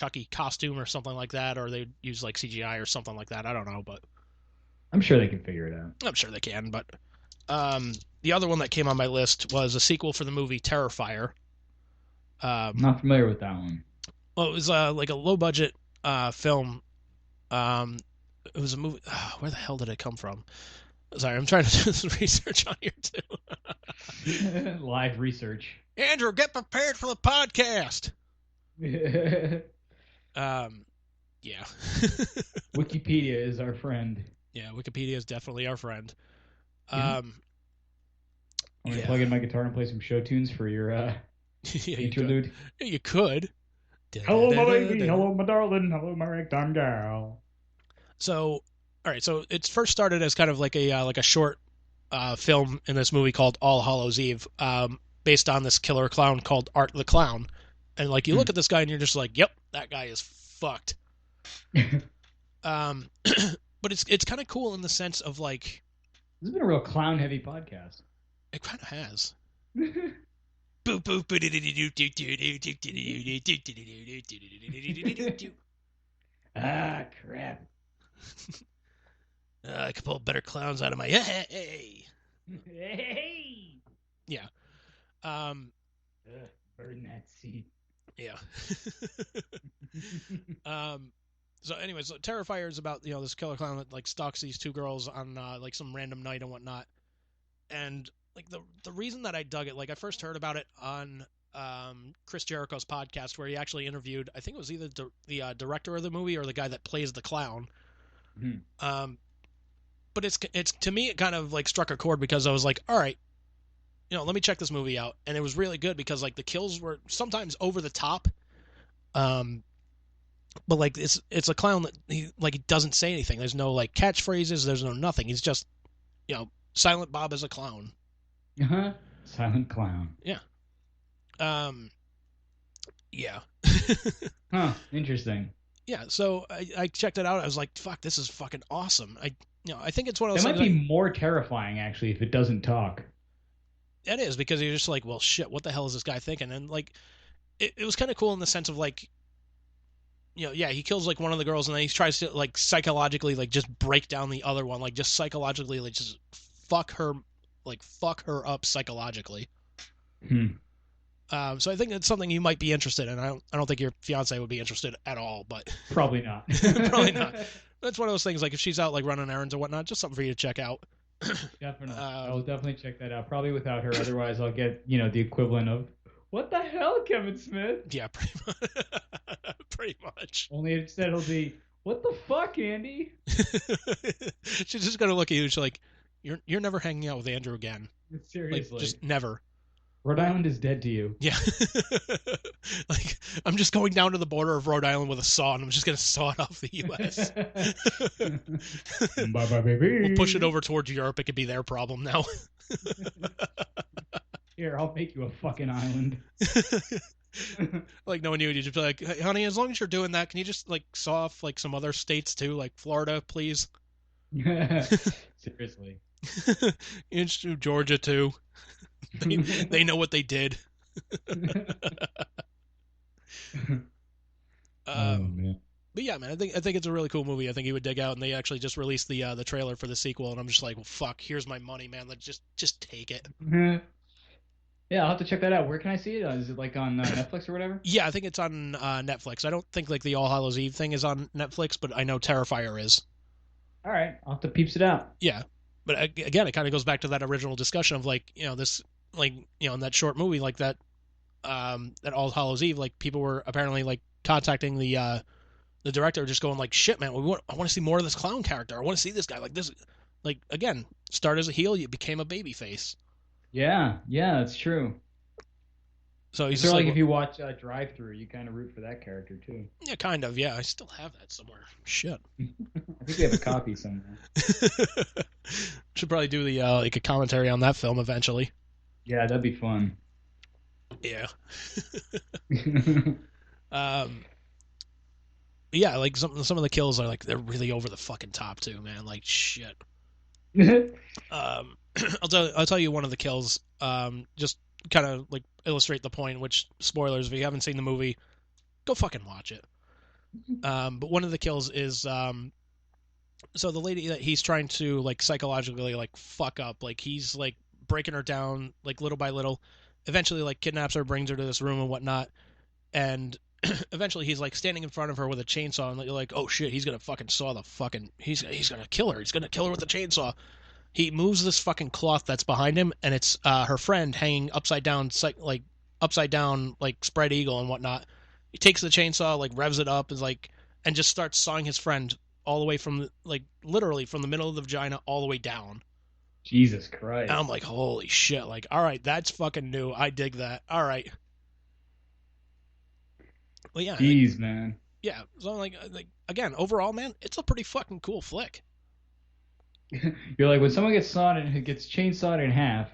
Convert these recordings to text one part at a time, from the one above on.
Chucky costume or something like that, or they'd use like CGI or something like that. I don't know, but I'm sure they can figure it out. I'm sure they can. But the other one that came on my list was a sequel for the movie Terrifier. I'm Um, not familiar with that one. well, it was like a low budget film. Um, it was a movie. Where the hell did it come from? Sorry, I'm trying to do some research on here too. Live research. Andrew, get prepared for the podcast. Um, yeah. Wikipedia is our friend. Yeah, Wikipedia is definitely our friend. I'm gonna Yeah. plug in my guitar and play some show tunes for your Yeah, interlude. you could. Hello, my lady. Hello, my darling. Hello, my ragtime gal. So, all right. So it first started as kind of like a short film in this movie called All Hallows Eve, based on this killer clown called Art the Clown. And like you look at this guy and you're just like, yep, that guy is fucked. Um, but it's kind of cool in the sense of like This has been a real clown-heavy podcast. it kind of has. Ah, crap. I could pull better clowns out of my hey. Hey. Yeah. Burn that seat. Yeah. So anyways, so Terrifier is about, this killer clown that like stalks these two girls on like some random night and whatnot. And like the reason that I dug it, like I first heard about it on Chris Jericho's podcast where he actually interviewed, I think it was either the director of the movie or the guy that plays the clown. But it's to me it kind of like struck a chord because I was like, all right, let me check this movie out, and it was really good because like the kills were sometimes over the top, but like it's a clown that he doesn't say anything. There's no like catchphrases. There's no nothing. He's just Silent Bob as a clown. Silent clown. Yeah. Yeah. Interesting. Yeah. So I checked it out. I was like, fuck, this is fucking awesome. I think it's one of those. It might be more terrifying actually if it doesn't talk. It is, because you're just like, well, shit, what the hell is this guy thinking? And like, it was kind of cool in the sense of like, he kills like one of the girls and then he tries to like psychologically like just break down the other one, like just psychologically like just fuck her up psychologically. So I think it's something you might be interested in. I don't think your fiance would be interested at all, but probably not. Probably not. That's one of those things, like if she's out like running errands or whatnot, just something for you to check out. Definitely. I'll definitely check that out. Probably without her. Otherwise, I'll get, the equivalent of, what the hell, Kevin Smith? Yeah, pretty much. Only instead it'll be, what the fuck, Andy? She's just going to look at you and she's like, you're never hanging out with Andrew again. Seriously. Like, just never. Rhode Island is dead to you. Yeah. Like, I'm just going down to the border of Rhode Island with a saw, and I'm just going to saw it off the U.S. Bye-bye, baby. We'll push it over towards Europe. It could be their problem now. Here, I'll make you a fucking island. Like, knowing you, you'd just be like, hey, honey, as long as you're doing that, can you just, like, saw off, like, some other states, too? Like, Florida, please? Seriously. Into Georgia, too. They know what they did. Oh, man. But yeah, man, I think it's a really cool movie. I think you would dig out, and they actually just released the trailer for the sequel, and I'm just like, well, fuck, here's my money, man. Like, just take it. Yeah, I'll have to check that out. Where can I see it? Is it like on Netflix or whatever? Yeah, I think it's on Netflix. I don't think like the All Hallows Eve thing is on Netflix, but I know Terrifier is. All right, I'll have to peeps it out. Yeah, but again, it kind of goes back to that original discussion of like, this, like, in that short movie, like that All Hallows Eve, like people were apparently like contacting the director, just going like, shit, man, I want to see more of this clown character. I want to see this guy, like this, like, again, start as a heel, you became a baby face. Yeah, that's true. So he's just like if you watch Drive Through, you kind of root for that character too. Yeah, kind of. Yeah, I still have that somewhere. Shit. I think we have a copy somewhere. Should probably do the like a commentary on that film eventually. Yeah, that'd be fun. Yeah. Yeah, like some of the kills are like, they're really over the fucking top too, man. Like, shit. I'll tell you one of the kills. Just kind of like illustrate the point. Which, spoilers, if you haven't seen the movie, go fucking watch it. But one of the kills is so the lady that he's trying to like psychologically like fuck up, like he's like breaking her down like little by little. Eventually, like kidnaps her, brings her to this room and whatnot, and eventually he's like standing in front of her with a chainsaw, and you're like, oh shit, he's gonna fucking saw the fucking he's gonna kill her. He's gonna kill her with a chainsaw. He moves this fucking cloth that's behind him, and it's her friend hanging upside down, like spread eagle and whatnot. He takes the chainsaw, like revs it up, is like, and just starts sawing his friend all the way from like literally from the middle of the vagina all the way down. Jesus And I'm Christ. like, holy shit! Like, all right, that's fucking new. I dig that. All right, well, yeah, like, Jeez, man. yeah. So like again, overall, man, it's a pretty fucking cool flick. You're like when someone gets sawed and gets chainsawed in half.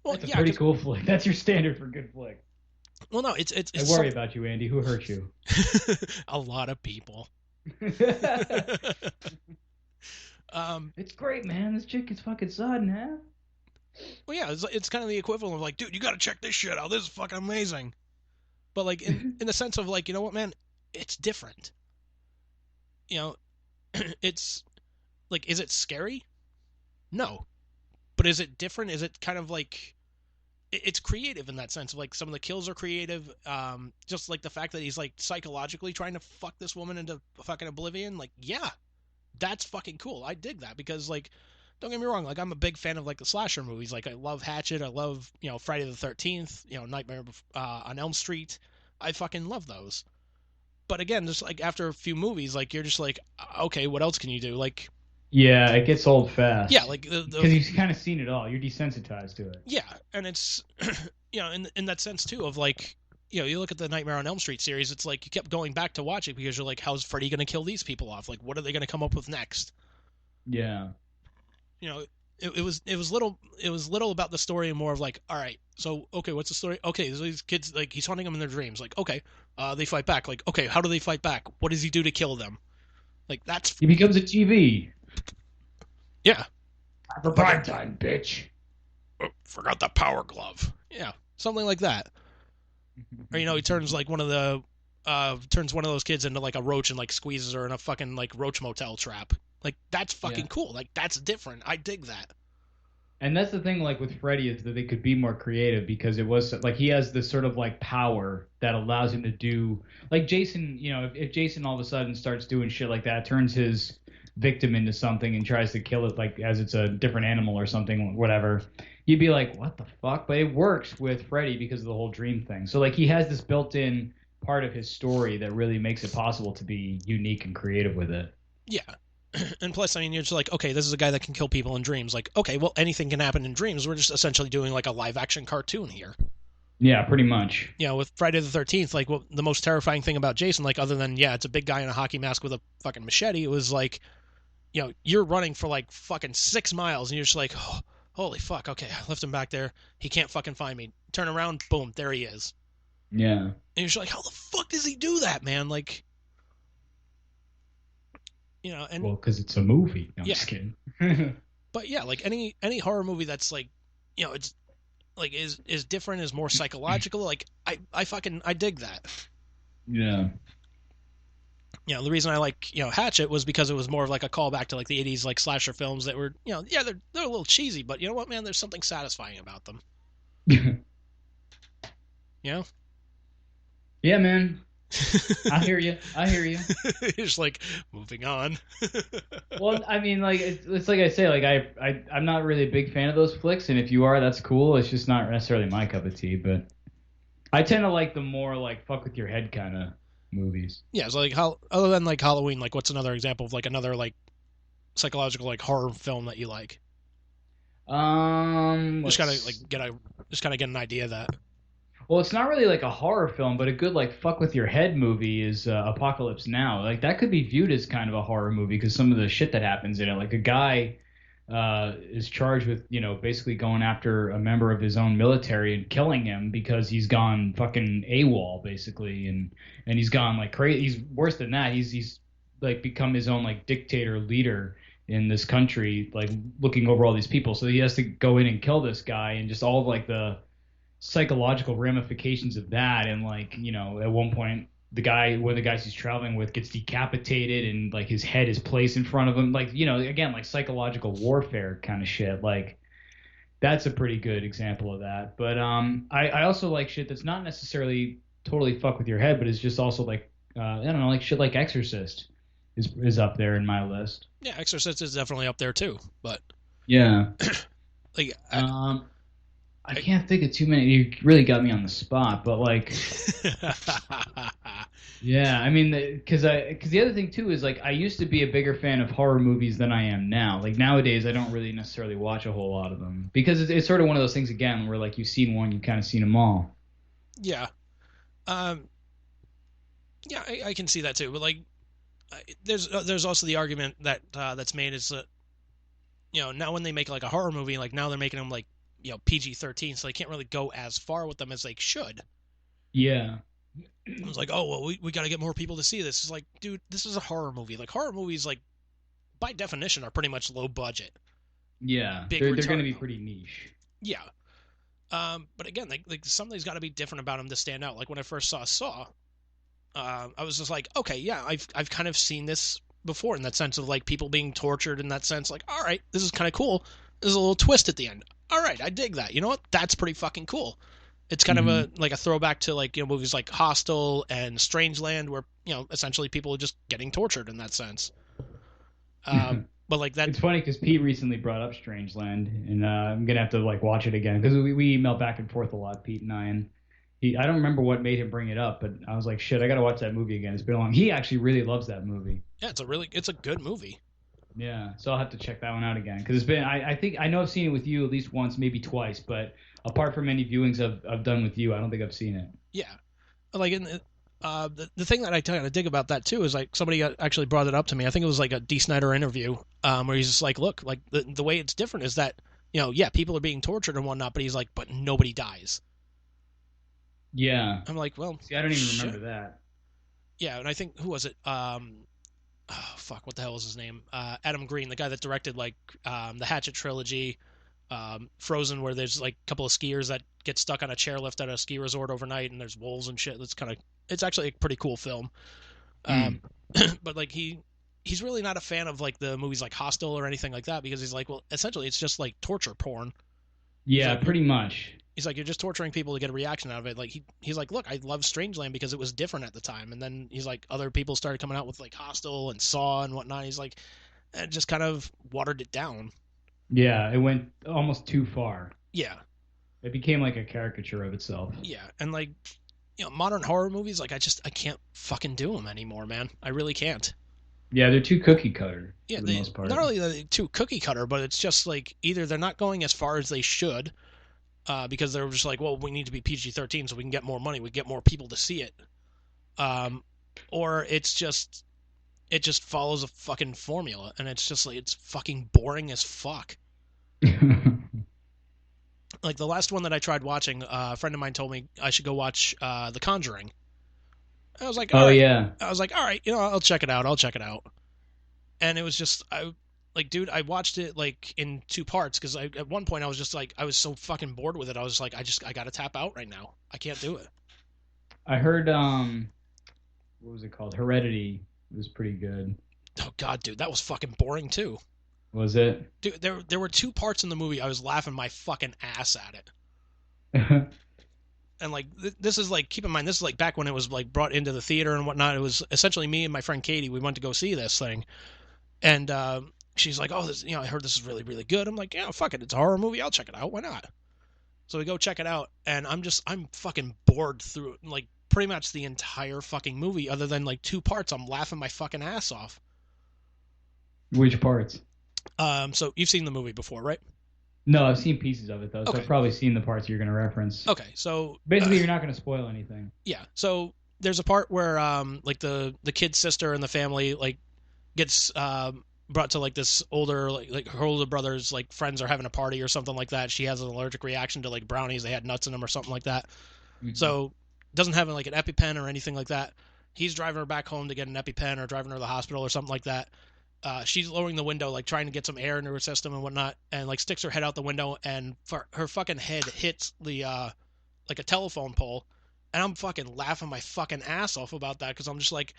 Well, That's a yeah, pretty because cool flick. That's your standard for good flick. well, no, it's I worry some about you, Andy. Who hurt you? a lot of people. um, It's great, man. This chick gets fucking sawed in half. well, yeah, it's kind of the equivalent of like, dude, you got to check this shit out. This is fucking amazing. But like in the sense of like, you know what, man, it's different. You know, it's like, is it scary? No, but is it different? Is it kind of like it's creative in that sense of like some of the kills are creative. Just like the fact that he's like psychologically trying to fuck this woman into fucking oblivion. Like, yeah, that's fucking cool. I dig that because like, don't get me wrong. Like, I'm a big fan of like the slasher movies. Like, I love Hatchet. I love Friday the 13th. Nightmare on Elm Street. I fucking love those. But again, just like after a few movies, like you're just like, okay, what else can you do? Like, Yeah, it gets old yeah, fast like because you've kind of seen it all. You're desensitized to it. yeah, and it's in that sense too of like you look at the Nightmare on Elm Street series, it's like you kept going back to watch it because you're like, how's Freddy going to kill these people off? Like, what are they going to come up with next? Yeah. You know, it was little about the story and more of like, all right, so okay, what's the story? Okay, so these kids like he's haunting them in their dreams. Like, okay, they fight back. Like, okay, how do they fight back? What does he do to kill them? Like that's He becomes a TV yeah, for fucking prime time, bitch. forgot the power glove. Yeah, something like that. Or he turns like turns one of those kids into like a roach and like squeezes her in a fucking like roach motel trap. Like that's Yeah. fucking cool. Like that's different. I dig that. And that's the thing, like with Freddy, is that they could be more creative because it was like he has this sort of like power that allows him to do like Jason. If Jason all of a sudden starts doing shit like that, turns his victim into something and tries to kill it like as it's a different animal or something, whatever, you'd be like, what the fuck? But it works with Freddy because of the whole dream thing. So like he has this built-in part of his story that really makes it possible to be unique and creative with it. Yeah. And plus, I mean, you're just like, okay, this is a guy that can kill people in dreams. Like, okay, well, anything can happen in dreams. We're just essentially doing like a live action cartoon here. Yeah, pretty much. With Friday the 13th, like, what the most terrifying thing about Jason, like, other than, yeah, it's a big guy in a hockey mask with a fucking machete, it was like, you're running for like fucking 6 miles and you're just like, oh, holy fuck, okay, I left him back there. He can't fucking find me. Turn around, boom, there he is. Yeah. And you're just like, how the fuck does he do that, man? Like, and Well, because it's a movie. No, I'm yeah, just kidding. but yeah, like any horror movie that's like, it's like is different, is more psychological. Like I dig that. Yeah. The reason I like Hatchet was because it was more of like a callback to like the '80s like slasher films that were yeah they're a little cheesy, but you know what, man, there's something satisfying about them. You know. Yeah, man. I hear you. I hear you. Just like moving on. Well, I mean, like it's like I say, like I'm not really a big fan of those flicks, and if you are, that's cool. It's just not necessarily my cup of tea, but I tend to like the more like fuck with your head kind of movies. Yeah, so like how other than like Halloween, like what's another example of like another like psychological like horror film that you like? Just kind of like get an idea of that. Well, it's not really like a horror film, but a good like fuck with your head movie is Apocalypse Now. Like that could be viewed as kind of a horror movie because some of the shit that happens in it. Like a guy is charged with basically going after a member of his own military and killing him because he's gone fucking AWOL basically, and he's gone like crazy. He's worse than that. He's like become his own like dictator leader in this country, like looking over all these people. So he has to go in and kill this guy, and just all of like the psychological ramifications of that. And like at one point one of the guys he's traveling with gets decapitated and like his head is placed in front of him. Like, again, like psychological warfare kind of shit. Like that's a pretty good example of that. But I also like shit that's not necessarily totally fuck with your head, but it's just also like I don't know, like shit like Exorcist is up there in my list. Yeah, Exorcist is definitely up there too. But Yeah. like, I can't think of too many. You really got me on the spot, but like, yeah, I mean, because the other thing too is like I used to be a bigger fan of horror movies than I am now. Like nowadays, I don't really necessarily watch a whole lot of them because it's sort of one of those things again where like you've seen one, you've kind of seen them all. yeah, um, yeah, I can see that too. But like, there's also the argument that that's made is that now when they make like a horror movie, like now they're making them like PG-13, so they can't really go as far with them as they should. Yeah. I was like, oh well, we got to get more people to see this. It's like, dude, this is a horror movie. Like horror movies, like by definition, are pretty much low budget. Yeah, Big they're return. going to be pretty niche. Yeah. But again, like something's got to be different about them to stand out. Like when I first Saw, I was just like, okay, yeah, I've kind of seen this before in that sense of like people being tortured in that sense. Like, all right, this is kind of cool. There's a little twist at the end. All right, I dig that. You know what? That's pretty fucking cool. It's kind of a like a throwback to like movies like Hostel and Strangeland, where essentially people are just getting tortured in that sense. But like that, it's funny because Pete recently brought up Strangeland, and I'm gonna have to like watch it again because we email back and forth a lot, Pete and I, and I don't remember what made him bring it up, but I was like, shit, I gotta watch that movie again. It's been long. He actually really loves that movie. Yeah, it's a good movie. Yeah, so I'll have to check that one out again because it's been. I think I know I've seen it with you at least once, maybe twice, but apart from any viewings I've done with you, I don't think I've seen it. Yeah, like in the thing that I kind of dig about that too is like somebody actually brought it up to me. I think it was like a D. Snyder interview where he's just like, look, like the way it's different is that yeah, people are being tortured and whatnot, but he's like, but nobody dies. Yeah, I'm like, well, see, I don't even remember that. Yeah, and I think who was it? Oh, fuck, what the hell was his name? Adam Green, the guy that directed like the Hatchet trilogy, Frozen, where there's like a couple of skiers that get stuck on a chairlift at a ski resort overnight, and there's wolves and shit. It's actually a pretty cool film. But like he's really not a fan of like the movies like Hostel or anything like that because he's like, well, essentially it's just like torture porn. Yeah, like, pretty much. He's like, you're just torturing people to get a reaction out of it. Like he's like, look, I love Strangeland because it was different at the time. And then he's like, other people started coming out with like Hostel and Saw and whatnot. He's like, it just kind of watered it down. Yeah, it went almost too far. Yeah. It became like a caricature of itself. Yeah, and like, modern horror movies, like I can't fucking do them anymore, man. I really can't. Yeah, they're too cookie cutter for the most part. Not only are they too cookie cutter, but it's just like either they're not going as far as they should, because they're just like, well, we need to be PG-13 so we can get more money, we get more people to see it, or it just follows a fucking formula, and it's just like it's fucking boring as fuck. Like the last one that I tried watching, a friend of mine told me I should go watch The Conjuring. I was like, oh right. Yeah. I was like, all right, I'll check it out. And it was just, dude, I watched it like in two parts because at one point I was just like, I was so fucking bored with it. I was like, I gotta tap out right now. I can't do it. I heard, what was it called? Heredity. It was pretty good. Oh god, dude, that was fucking boring too. Was it? Dude, there were two parts in the movie I was laughing my fucking ass at it. And like this is like, keep in mind, this is like back when it was like brought into the theater and whatnot. It was essentially me and my friend Katie. We went to go see this thing, and she's like, "Oh, this, I heard this is really, really good." I'm like, "Yeah, fuck it, it's a horror movie. I'll check it out. Why not?" So we go check it out, and I'm fucking bored through like pretty much the entire fucking movie, other than like two parts. I'm laughing my fucking ass off. Which parts? So you've seen the movie before, right? No, I've seen pieces of it though, so okay. I've probably seen the parts you're going to reference. Okay, so basically, you're not going to spoil anything. Yeah, so there's a part where like the kid's sister and the family like gets brought to like this older like her older brother's like friends are having a party or something like that. She has an allergic reaction to like brownies. They had nuts in them or something like that. Mm-hmm. So doesn't have like an EpiPen or anything like that. He's driving her back home to get an EpiPen or driving her to the hospital or something like that. She's lowering the window, like trying to get some air into her system and whatnot, and like sticks her head out the window, and her fucking head hits the like a telephone pole, And I'm fucking laughing my fucking ass off about that because I'm just like,